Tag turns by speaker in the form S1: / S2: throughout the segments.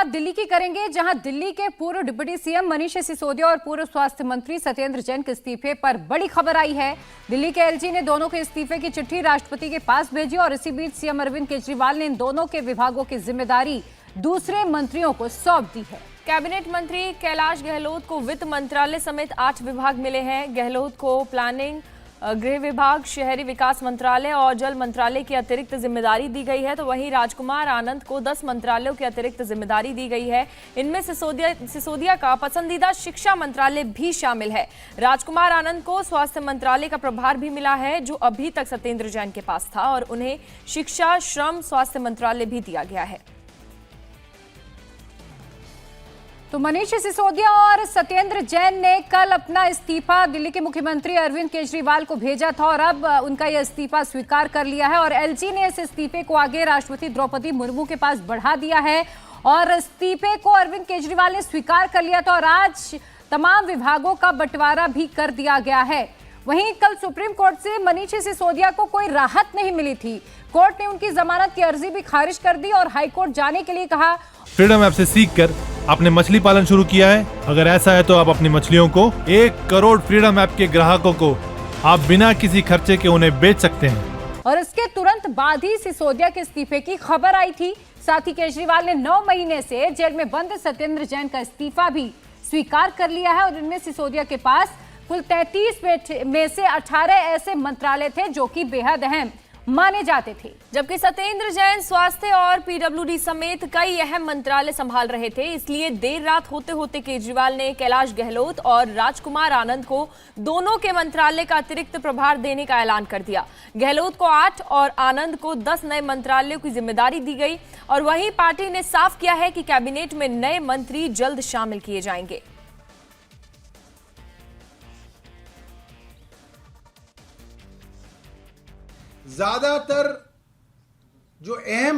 S1: बात दिल्ली की करेंगे, जहां दिल्ली के पूर्व डिप्टी सीएम मनीष सिसोदिया और पूर्व स्वास्थ्य मंत्री सत्येंद्र जैन के इस्तीफे पर बड़ी खबर आई है। दिल्ली के एलजी ने दोनों के इस्तीफे की चिट्ठी राष्ट्रपति के पास भेजी और इसी बीच सीएम अरविंद केजरीवाल ने इन दोनों के विभागों की जिम्मेदारी दूसरे मंत्रियों को सौंप दी है।
S2: कैबिनेट मंत्री कैलाश गहलोत को वित्त मंत्रालय समेत 8 विभाग मिले हैं। गहलोत को प्लानिंग, गृह विभाग, शहरी विकास मंत्रालय और जल मंत्रालय की अतिरिक्त जिम्मेदारी दी गई है, तो वहीं राजकुमार आनंद को 10 मंत्रालयों की अतिरिक्त जिम्मेदारी दी गई है। इनमें सिसोदिया का पसंदीदा शिक्षा मंत्रालय भी शामिल है। राजकुमार आनंद को स्वास्थ्य मंत्रालय का प्रभार भी मिला है, जो अभी तक सत्येंद्र जैन के पास था, और उन्हें शिक्षा, श्रम, स्वास्थ्य मंत्रालय भी दिया गया है।
S1: तो मनीष सिसोदिया और सत्येंद्र जैन ने कल अपना इस्तीफा दिल्ली के मुख्यमंत्री अरविंद केजरीवाल को भेजा था और अब उनका यह इस्तीफा स्वीकार कर लिया है और एलजी ने इस इस्तीफे को आगे राष्ट्रपति द्रौपदी मुर्मू के पास बढ़ा दिया है और इस्तीफे को अरविंद केजरीवाल ने स्वीकार कर लिया था और आज तमाम विभागों का बंटवारा भी कर दिया गया है। वहीं कल सुप्रीम कोर्ट से मनीष सिसोदिया को कोई राहत नहीं मिली थी। कोर्ट ने उनकी जमानत की अर्जी भी खारिज कर दी और हाईकोर्ट जाने के लिए कहा।
S3: फ्रीडम ऐप से सीखकर आपने मछली पालन शुरू किया है? अगर ऐसा है तो आप अपनी मछलियों को 1 करोड़ फ्रीडम ऐप के ग्राहकों को आप बिना किसी खर्चे के उन्हें बेच सकते हैं।
S1: और इसके तुरंत बाद ही सिसोदिया के इस्तीफे की खबर आई थी। साथ ही केजरीवाल ने 9 महीने से जेल में बंद सत्येंद्र जैन का इस्तीफा भी स्वीकार कर लिया है और इनमें सिसोदिया के पास कुल 33 में से 18 ऐसे मंत्रालय थे जो कि बेहद अहम माने जाते थे,
S2: जबकि सत्येंद्र जैन स्वास्थ्य और पीडब्ल्यूडी समेत कई अहम मंत्रालय संभाल रहे थे। इसलिए देर रात होते होते केजरीवाल ने कैलाश गहलोत और राजकुमार आनंद को दोनों के मंत्रालय का अतिरिक्त प्रभार देने का ऐलान कर दिया। गहलोत को 8 और आनंद को 10 नए मंत्रालयों की जिम्मेदारी दी गई और वहीं पार्टी ने साफ किया है कि कैबिनेट में नए मंत्री जल्द शामिल किए जाएंगे।
S4: ज्यादातर जो अहम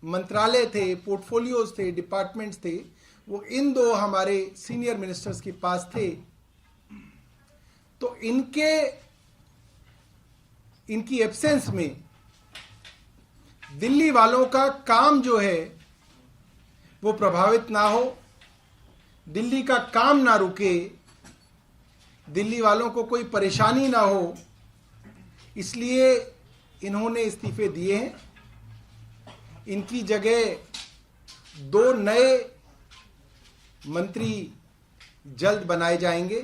S4: मंत्रालय थे, पोर्टफोलियोज थे, डिपार्टमेंट्स थे, वो इन 2 हमारे सीनियर मिनिस्टर्स के पास थे। तो इनकी एब्सेंस में दिल्ली वालों का काम जो है वो प्रभावित ना हो, दिल्ली का काम ना रुके, दिल्ली वालों को कोई परेशानी ना हो, इसलिए इन्होंने इस्तीफे दिए हैं। इनकी जगह 2 नए मंत्री जल्द बनाए जाएंगे।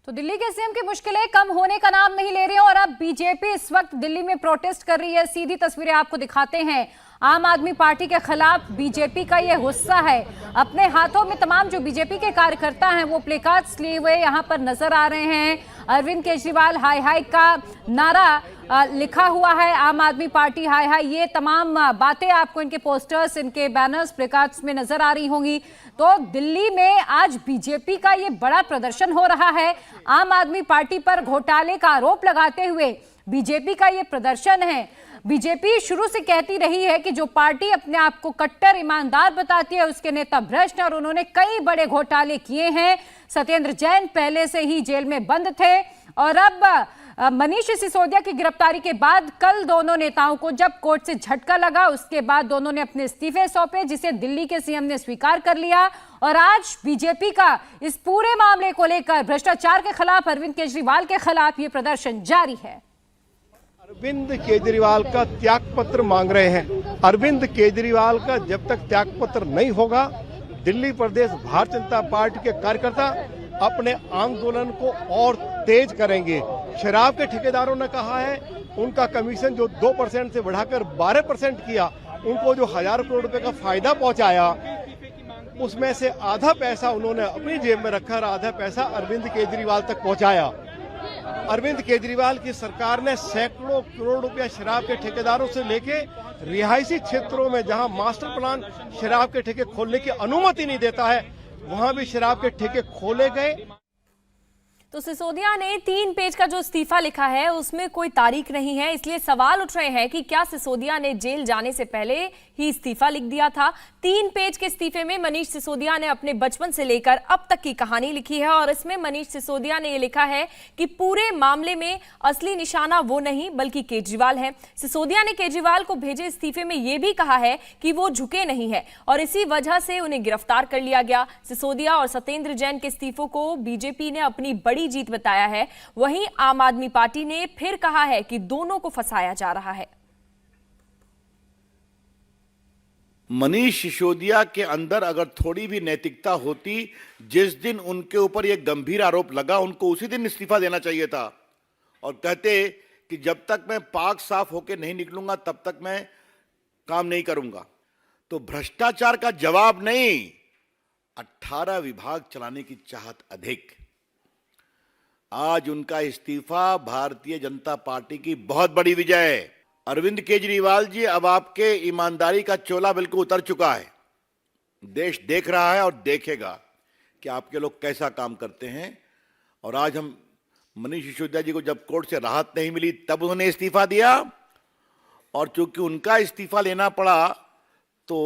S1: तो दिल्ली के सीएम की मुश्किलें कम होने का नाम नहीं ले रही और अब बीजेपी इस वक्त दिल्ली में प्रोटेस्ट कर रही है। सीधी तस्वीरें आपको दिखाते हैं। आम आदमी पार्टी के खिलाफ बीजेपी का ये गुस्सा है। अपने हाथों में तमाम जो बीजेपी के कार्यकर्ता हैं वो प्लेकार्ड्स लिए हुए यहां पर नजर आ रहे हैं। अरविंद केजरीवाल हाय हाय का नारा लिखा हुआ है, आम आदमी पार्टी हाय हाय, ये तमाम बातें आपको इनके पोस्टर्स, इनके बैनर्स, प्लेकार्ड्स में नजर आ रही होंगी। तो दिल्ली में आज बीजेपी का ये बड़ा प्रदर्शन हो रहा है। आम आदमी पार्टी पर घोटाले का आरोप लगाते हुए बीजेपी का ये प्रदर्शन है। बीजेपी शुरू से कहती रही है कि जो पार्टी अपने आप को कट्टर ईमानदार बताती है उसके नेता भ्रष्ट हैं और उन्होंने कई बड़े घोटाले किए हैं। सत्येंद्र जैन पहले से ही जेल में बंद थे और अब मनीष सिसोदिया की गिरफ्तारी के बाद कल दोनों नेताओं को जब कोर्ट से झटका लगा उसके बाद दोनों ने अपने इस्तीफे सौंपे, जिसे दिल्ली के सीएम ने स्वीकार कर लिया और आज बीजेपी का इस पूरे मामले को लेकर भ्रष्टाचार के खिलाफ, अरविंद केजरीवाल के खिलाफ ये प्रदर्शन जारी है।
S5: अरविंद केजरीवाल का त्यागपत्र मांग रहे हैं। अरविंद केजरीवाल का जब तक त्यागपत्र नहीं होगा, दिल्ली प्रदेश भारतीय जनता पार्टी के कार्यकर्ता अपने आंदोलन को और तेज करेंगे। शराब के ठेकेदारों ने कहा है उनका कमीशन जो 2% से बढ़ाकर 12% किया, उनको जो 1000 करोड़ रुपए का फायदा पहुंचाया, उसमें से आधा पैसा उन्होंने अपनी जेब में रखा और आधा पैसा अरविंद केजरीवाल तक पहुंचाया। अरविंद केजरीवाल की सरकार ने सैकड़ों करोड़ रुपया शराब के ठेकेदारों से लेके रिहायशी क्षेत्रों में जहां मास्टर प्लान शराब के ठेके खोलने की अनुमति नहीं देता है, वहां भी शराब के ठेके खोले गए।
S2: तो सिसोदिया ने 3 पेज का जो इस्तीफा लिखा है उसमें कोई तारीख नहीं है, इसलिए सवाल उठ रहे हैं कि क्या सिसोदिया ने जेल जाने से पहले ही इस्तीफा लिख दिया था। 3 पेज के इस्तीफे में मनीष सिसोदिया ने अपने बचपन से लेकर अब तक की कहानी लिखी है और इसमें मनीष सिसोदिया ने यह लिखा है कि पूरे मामले में असली निशाना वो नहीं बल्कि केजरीवाल है। सिसोदिया ने केजरीवाल को भेजे इस्तीफे में यह भी कहा है कि वो झुके नहीं है और इसी वजह से उन्हें गिरफ्तार कर लिया गया। सिसोदिया और सत्येंद्र जैन के इस्तीफों को बीजेपी ने अपनी बड़ी जीत बताया है। वहीं आम आदमी पार्टी ने फिर कहा है कि दोनों को फंसाया जा रहा है।
S6: मनीष सिसोदिया के अंदर अगर थोड़ी भी नैतिकता होती, जिस दिन उनके ऊपर यह गंभीर आरोप लगा उनको उसी दिन इस्तीफा देना चाहिए था और कहते कि जब तक मैं पाक साफ होकर नहीं निकलूंगा तब तक मैं काम नहीं करूंगा। तो भ्रष्टाचार का जवाब नहीं, 18 विभाग चलाने की चाहत अधिक। आज उनका इस्तीफा भारतीय जनता पार्टी की बहुत बड़ी विजय है। अरविंद केजरीवाल जी, अब आपके ईमानदारी का चोला बिल्कुल उतर चुका है। देश देख रहा है और देखेगा कि आपके लोग कैसा काम करते हैं। और आज हम मनीष सिसोदिया जी को जब कोर्ट से राहत नहीं मिली तब उन्होंने इस्तीफा दिया और चूंकि उनका इस्तीफा लेना पड़ा तो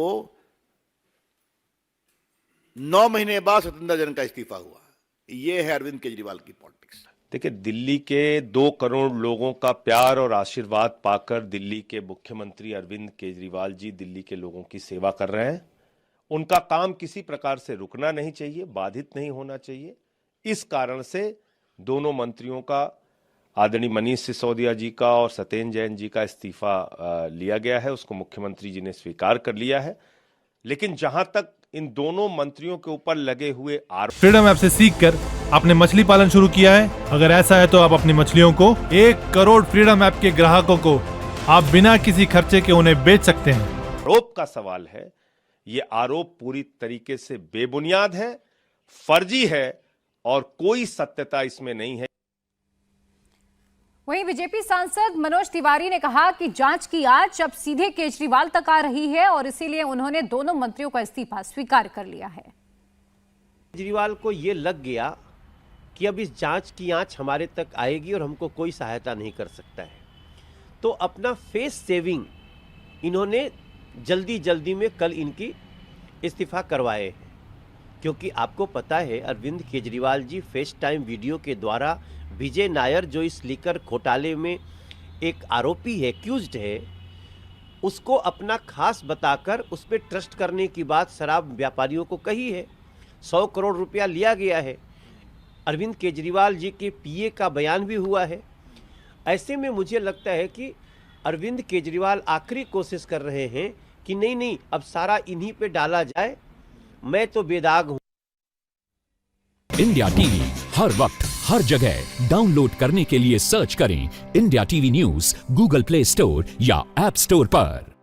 S6: 9 महीने बाद सत्येंद्र जैन का इस्तीफा हुआ। ये है अरविंद केजरीवाल की पॉलिटिक्स।
S7: देखिए, दिल्ली के 2 करोड़ लोगों का प्यार और आशीर्वाद पाकर दिल्ली के मुख्यमंत्री अरविंद केजरीवाल जी दिल्ली के लोगों की सेवा कर रहे हैं। उनका काम किसी प्रकार से रुकना नहीं चाहिए, बाधित नहीं होना चाहिए। इस कारण से दोनों मंत्रियों का, आदरणीय मनीष सिसोदिया जी का और सत्येंद्र जैन जी का इस्तीफा लिया गया है। उसको मुख्यमंत्री जी ने स्वीकार कर लिया है। लेकिन जहां तक इन दोनों मंत्रियों के ऊपर लगे हुए आरोप,
S3: फ्रीडम ऐप से सीखकर आपने मछली पालन शुरू किया है? अगर ऐसा है तो आप अपनी मछलियों को 1 करोड़ फ्रीडम ऐप के ग्राहकों को आप बिना किसी खर्चे के उन्हें बेच सकते हैं।
S7: आरोप का सवाल है, ये आरोप पूरी तरीके से बेबुनियाद है, फर्जी है और कोई सत्यता इसमें नहीं है।
S1: वहीं बीजेपी सांसद मनोज तिवारी ने कहा कि जांच की आंच अब सीधे केजरीवाल तक आ रही है और इसीलिए उन्होंने दोनों मंत्रियों का इस्तीफा स्वीकार कर लिया है।
S8: केजरीवाल को ये लग गया कि अब इस जांच की आंच हमारे तक आएगी और हमको कोई सहायता नहीं कर सकता है, तो अपना फेस सेविंग इन्होंने जल्दी में कल इनकी इस्तीफा करवाए हैं। क्योंकि आपको पता है Arvind Kejriwal ji face time video के द्वारा विजय नायर, जो इस लीकर घोटाले में एक आरोपी है, एक्यूज्ड है, उसको अपना खास बताकर उस पर ट्रस्ट करने की बात शराब व्यापारियों को कही है। 100 करोड़ रुपया लिया गया है। अरविंद केजरीवाल जी के पीए का बयान भी हुआ है। ऐसे में मुझे लगता है कि अरविंद केजरीवाल आखिरी कोशिश कर रहे हैं कि नहीं अब सारा इन्हीं पे डाला जाए, मैं तो बेदाग हूं।
S9: इंडिया टीवी हर वक्त हर जगह डाउनलोड करने के लिए सर्च करें India TV news Google play store या ऐप स्टोर पर।